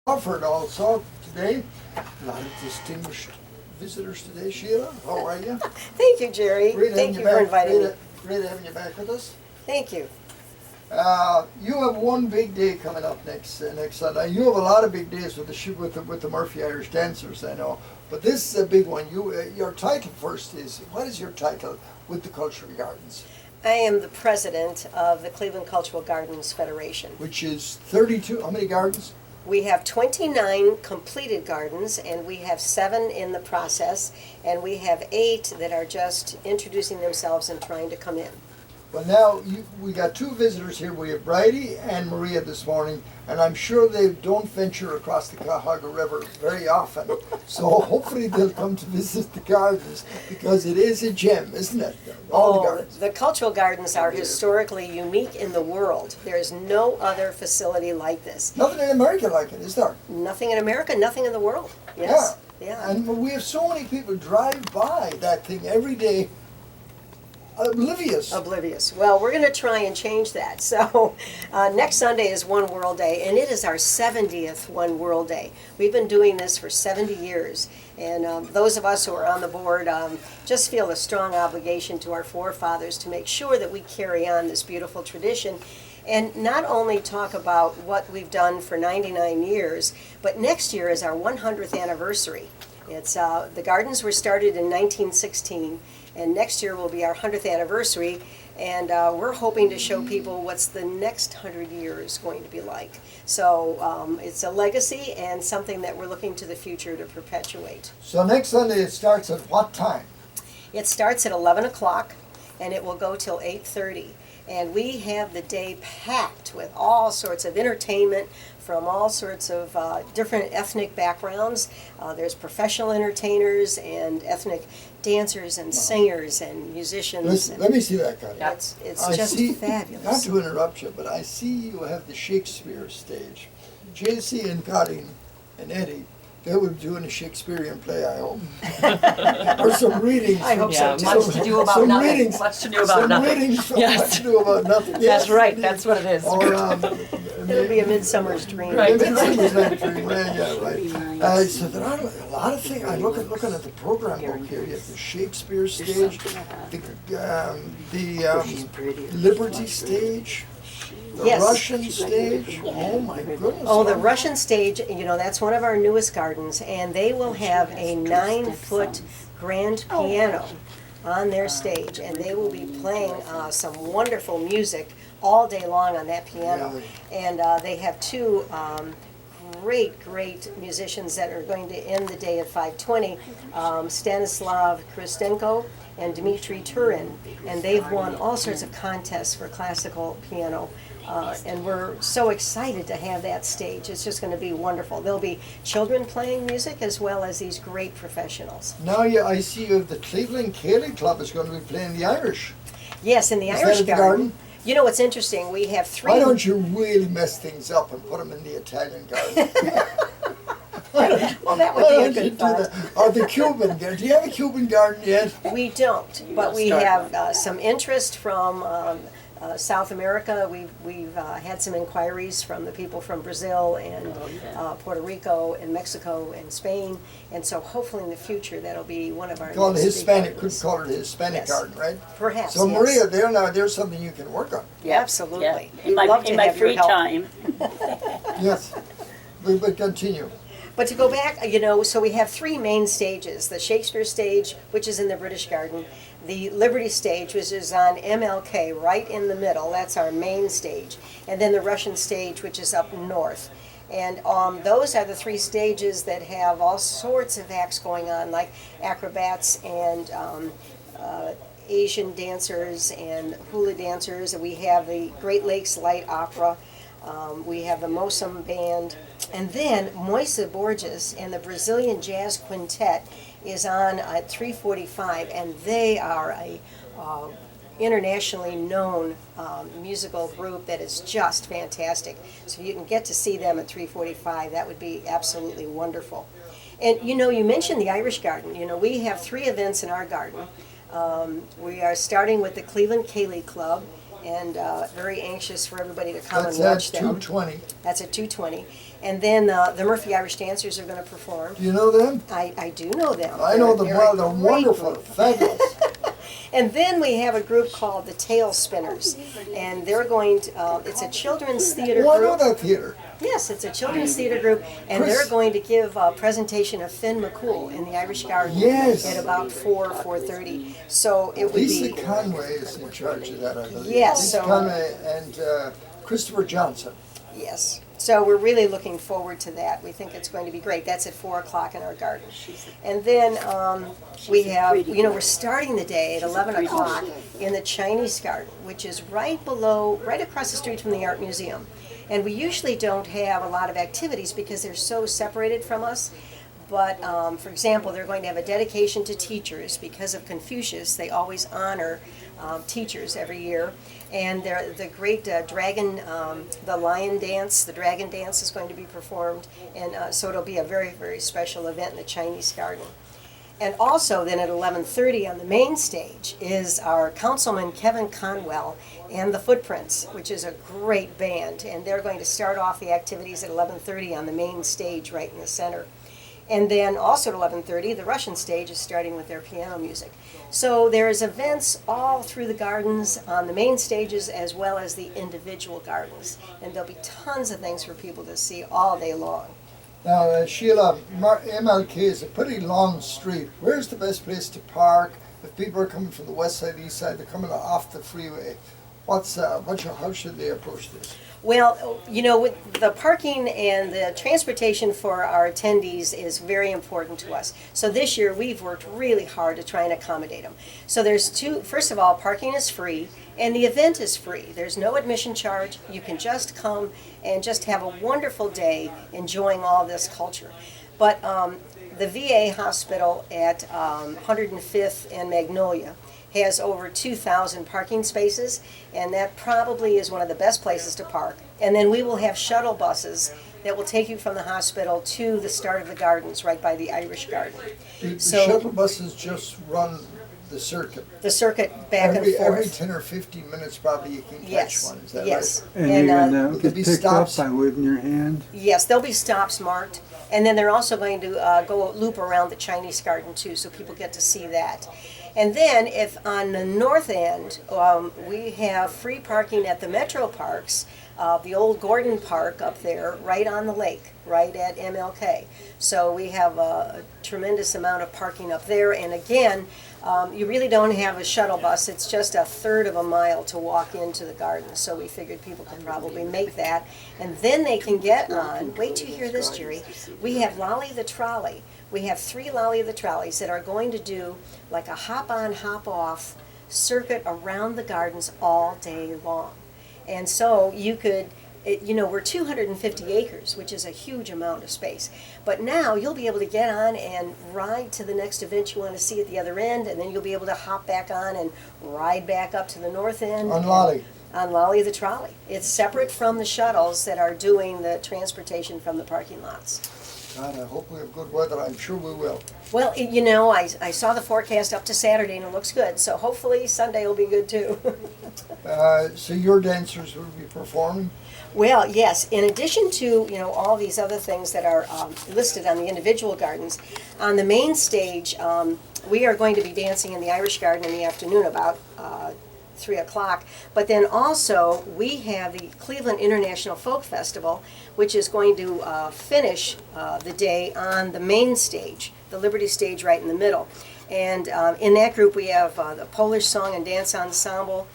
Crawford also today. A lot of distinguished visitors today. Sheila, how are you? Thank you, Gerry. Thank you for inviting me. Great having you back with us. Thank you. You have one big day coming up next Sunday. You have a lot of big days with the Murphy Irish Dancers, I know. But this is a big one. Your title first is, what is your title with the Cultural Gardens? I am the president of the Cleveland Cultural Gardens Federation. Which is 32, how many gardens? We have 29 completed gardens, and we have 7 in the process, and we have 8 that are just introducing themselves and trying to come in. Well, now we got 2 visitors here. We have Bridie and Maria this morning, and I'm sure they don't venture across the Cuyahoga River very often. So hopefully they'll come to visit the gardens, because it is a gem, isn't it? All the gardens. The cultural gardens are historically unique in the world. There is no other facility like this. Nothing in America like it, is there? Nothing in America, nothing in the world. Yes. Yeah. And we have so many people drive by that thing every day. Oblivious. Well, we're going to try and change that. So next Sunday is One World Day, and it is our 70th One World Day. We've been doing this for 70 years, and those of us who are on the board just feel a strong obligation to our forefathers to make sure that we carry on this beautiful tradition and not only talk about what we've done for 99 years, but next year is our 100th anniversary. It's the gardens were started in 1916. And next year will be our 100th anniversary, and we're hoping to show people what's the next 100 years going to be like. So it's a legacy and something that we're looking to the future to perpetuate. So next Sunday it starts at what time? It starts at 11 o'clock, and it will go till 8:30. And we have the day packed with all sorts of entertainment from all sorts of different ethnic backgrounds. There's professional entertainers and ethnic dancers and singers and musicians. Listen, let me see that, Connie. It's just fabulous. Not to interrupt you, but I see you have the Shakespeare stage. JC and Connie and Eddie, they were doing a Shakespearean play, I hope. Or some readings. I hope so, too. Much to do about nothing. Readings, Much to do about nothing. Some readings from Yes. Much to do about nothing. Yes, That's right. indeed. That's what it is. Or, It'll be a Midsummer's Dream. Right. Midsummer's Night's Dream, yeah, right. So there are a lot of things. I'm looking at the program book here. You have the Shakespeare stage, the Liberty stage, the Yes. Russian stage. Oh my goodness! Oh, the Russian stage, that's one of our newest gardens, and they will have a 9-foot grand piano on their stage, and they will be playing some wonderful music all day long on that piano. Really? And they have 2 great musicians that are going to end the day at 5:20, Stanislav Kristenko and Dmitry Turin, and they've won all sorts of contests for classical piano. And we're so excited to have that stage. It's just going to be wonderful. There'll be children playing music as well as these great professionals. Now, I see you have the Cleveland Gaelic Club is going to be playing the Irish. Yes, in the Is Irish that at the garden. garden? You know what's interesting? We have 3. Why don't you really mess things up and put them in the Italian garden? Well, that would Why be a don't you good do that? Or the Cuban garden. Do you have a Cuban garden yet? We don't, but we have some interest from South America. We've had some inquiries from the people from Brazil and Puerto Rico and Mexico and Spain, and so hopefully in the future that'll be one of our Call it next big Hispanic. Could gardens. call it a Hispanic Yes. garden, right? Perhaps. So yes. Maria, there's something you can work on. Yeah, Absolutely. yeah. We'd love to In my have your free help. time. Yes, but continue. But to go back, so we have 3 main stages. The Shakespeare stage, which is in the British Garden, the Liberty stage, which is on MLK, right in the middle. That's our main stage. And then the Russian stage, which is up north. And those are the 3 stages that have all sorts of acts going on, like acrobats and Asian dancers and hula dancers. And we have the Great Lakes Light Opera. We have the Mosum Band. And then Moisa Borges and the Brazilian Jazz Quintet is on at 3:45, and they are a internationally known musical group that is just fantastic. So you can get to see them at 3:45. That would be absolutely wonderful. And you mentioned the Irish Garden. We have 3 events in our garden. We are starting with the Cleveland Gaelic Club, and very anxious for everybody to come That's and at watch them. 2:20. That's at 2:20. And then the Murphy Irish Dancers are going to perform. Do you know them? I do know them. I know them They're well. a They're great wonderful, group. fabulous. And then we have a group called the Tail Spinners, and they're going to, it's a children's theater Oh, I know group. that theater. Yes, it's a children's theater group, and Chris. they're going to give a presentation of Finn McCool in the Irish Garden Yes. at about 4:30. So it would Lisa be, Conway is in charge of that, I believe. Yes, Lisa so- Conway and Christopher Johnson. yes. So we're really looking forward to that. We think it's going to be great. That's at 4 o'clock in our garden. And then we have, we're starting the day at 11 o'clock in the Chinese Garden, which is right across the street from the Art Museum. And we usually don't have a lot of activities because they're so separated from us. But, for example, they're going to have a dedication to teachers because of Confucius. They always honor teachers every year. And the great dragon, the lion dance, the dragon dance is going to be performed. And so it'll be a very, very special event in the Chinese Garden. And also then at 11:30 on the main stage is our Councilman Kevin Conwell and the Footprints, which is a great band. And they're going to start off the activities at 11:30 on the main stage right in the center. And then also at 11:30, the Russian stage is starting with their piano music. So there's events all through the gardens on the main stages as well as the individual gardens. And there'll be tons of things for people to see all day long. Now, Sheila, MLK is a pretty long street. Where's the best place to park? If people are coming from the west side, east side, they're coming off the freeway. How should they approach this? Well, with the parking and the transportation for our attendees is very important to us. So this year we've worked really hard to try and accommodate them. So there's first of all, parking is free and the event is free. There's no admission charge. You can just come and just have a wonderful day enjoying all this culture. But the VA hospital at 105th and Magnolia has over 2,000 parking spaces, and that probably is one of the best places to park. And then we will have shuttle buses that will take you from the hospital to the start of the gardens, right by the Irish Garden. Do the So- shuttle buses just run the circuit? The circuit back and Every forth. 10 or 15 minutes probably you can catch Yes, one, is that yes. right? And you're And, gonna will there get be picked stops? up by waving your hand? Yes, there'll be stops marked, and then they're also going to go loop around the Chinese Garden too, so people get to see that. And then if on the north end, we have free parking at the Metro Parks, the old Gordon Park up there, right on the lake, right at MLK. So we have a tremendous amount of parking up there, and again, you really don't have a shuttle bus. It's just a third of a mile to walk into the garden. So we figured people could probably make that. And then they can get on, wait till you hear this, Gerry. We have Lolly the Trolley. We have 3 Lolly the Trolleys that are going to do like a hop on, hop off circuit around the gardens all day long. And so you could, we're 250 acres, which is a huge amount of space. But now you'll be able to get on and ride to the next event you want to see at the other end, and then you'll be able to hop back on and ride back up to the north end. On Lolly. On Lolly the Trolley. It's separate from the shuttles that are doing the transportation from the parking lots. God, I hope we have good weather. I'm sure we will. Well, I saw the forecast up to Saturday and it looks good, so hopefully Sunday will be good too. So your dancers will be performing? Well, yes, in addition to, all these other things that are listed on the individual gardens, on the main stage, we are going to be dancing in the Irish Garden in the afternoon about 3 o'clock. But then also, we have the Cleveland International Folk Festival, which is going to finish the day on the main stage, the Liberty stage right in the middle. And in that group, we have the Polish Song and Dance Ensemble.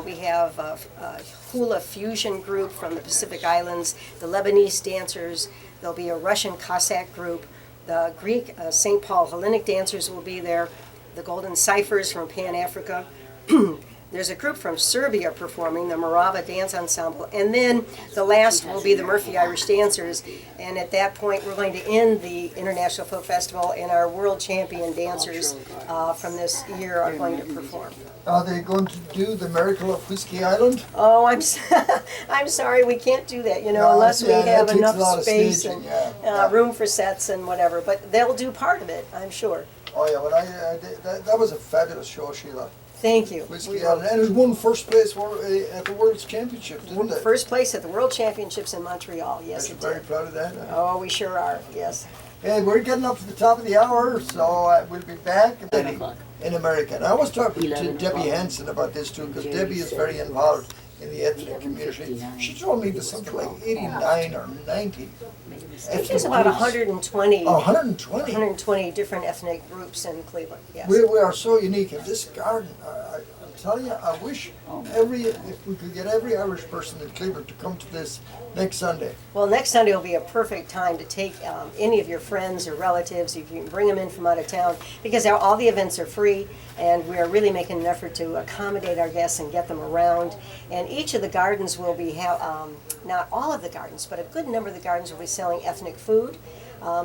We have a hula fusion group from the Pacific Islands, the Lebanese dancers. There'll be a Russian Cossack group. The Greek St. Paul Hellenic dancers will be there. The Golden Ciphers from Pan-Africa. There's a group from Serbia performing, the Morava Dance Ensemble. And then the last will be the Murphy Irish Dancers. And at that point, we're going to end the International Folk Festival, and our world champion dancers from this year are going to perform. Are they going to do the Miracle of Whiskey Island? Oh, I'm sorry, we can't do that, No, unless we yeah, that have takes a enough lot of space staging, and yeah. room for sets and whatever. But they'll do part of it, I'm sure. Oh yeah, that was a fabulous show, Sheila. Thank you. Whiskey Island. And it won first place at the World's Championship, didn't it? First place at the World Championships in Montreal. Yes, I'm it very did. proud of that. Oh, we sure are. Yes. Hey, we're getting up to the top of the hour, so we'll be back in America. And I was talking to Debbie Hansen about this too, because Debbie is very involved in the ethnic community. She told me there's something like 89 or 90 I think there's about 120, 120. 120 different ethnic groups in Cleveland. Yes. We are so unique in this garden. I'm telling you, I wish if we could get every Irish person in Cleveland to come to this next Sunday. Well, next Sunday will be a perfect time to take any of your friends or relatives. You can bring them in from out of town because all the events are free, and we are really making an effort to accommodate our guests and get them around. And each of the gardens will be, not all of the gardens, but a good number of the gardens will be selling ethnic food.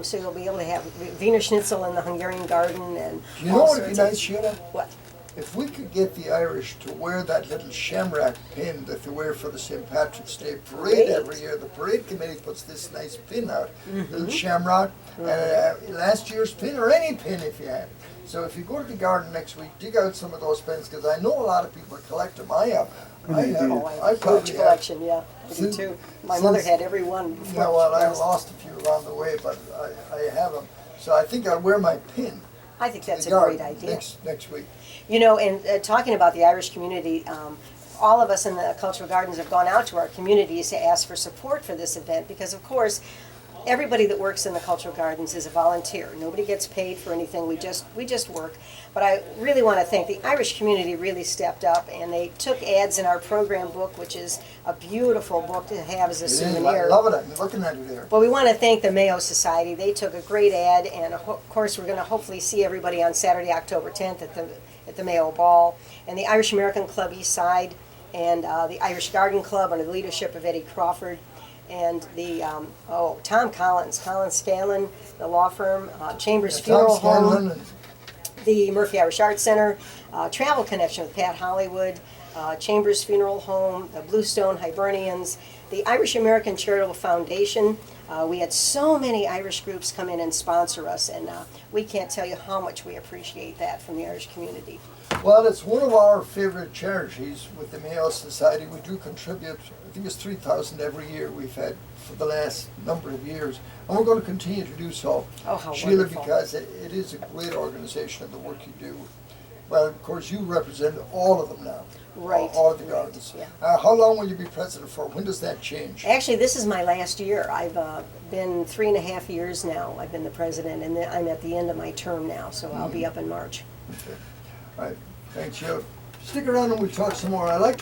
So you'll be able to have Wiener Schnitzel in the Hungarian garden and You know what would be nice, Sheila? What? If we could get the Irish to wear that little shamrock pin that they wear for the St. Patrick's Day parade Great. every year, the parade committee puts this nice pin out, little shamrock, and last year's pin or any pin if you have. So if you go to the garden next week, dig out some of those pins because I know a lot of people collect them. I have. I have a huge probably have. collection, yeah. I do Since- too. My since- mother had every one before. Yeah, well, she I passed. lost a few along the way, but I have them. So I think I'll wear my pin I think to that's the a great garden idea. next week. You know, and talking about the Irish community, all of us in the Cultural Gardens have gone out to our communities to ask for support for this event because, of course, everybody that works in the Cultural Gardens is a volunteer. Nobody gets paid for anything. We just work. But I really want to thank the Irish community really stepped up, and they took ads in our program book, which is a beautiful book to have as a It is. souvenir. I love it. I'm looking at it there. But we want to thank the Mayo Society. They took a great ad, and of course, we're going to hopefully see everybody on Saturday, October 10th at the Mayo Ball. And the Irish American Club East Side, and the Irish Garden Club under the leadership of Eddie Crawford, and the Tom Collins Scanlon, the law firm, Chambers Funeral Tom Scanlon Home, and the Murphy Irish Arts Center, Travel Connection with Pat Hollywood, Chambers Funeral Home, the Bluestone Hibernians, the Irish American Charitable Foundation. We had so many Irish groups come in and sponsor us, and we can't tell you how much we appreciate that from the Irish community. Well, it's one of our favorite charities with the Mayo Society. We do contribute, I think it's 3,000 every year we've had for the last number of years. And we're going to continue to do so, Oh, how Sheila, wonderful. because it is a great organization and the work you do. Well, of course, you represent all of them now. Right. All of the gardens. Yeah. How long will you be president for? When does that change? Actually, this is my last year. I've been 3.5 years now. I've been the president, and then I'm at the end of my term now, so I'll be up in March. Okay. All right. Thanks, Sheila. Stick around and we'll talk some more. I like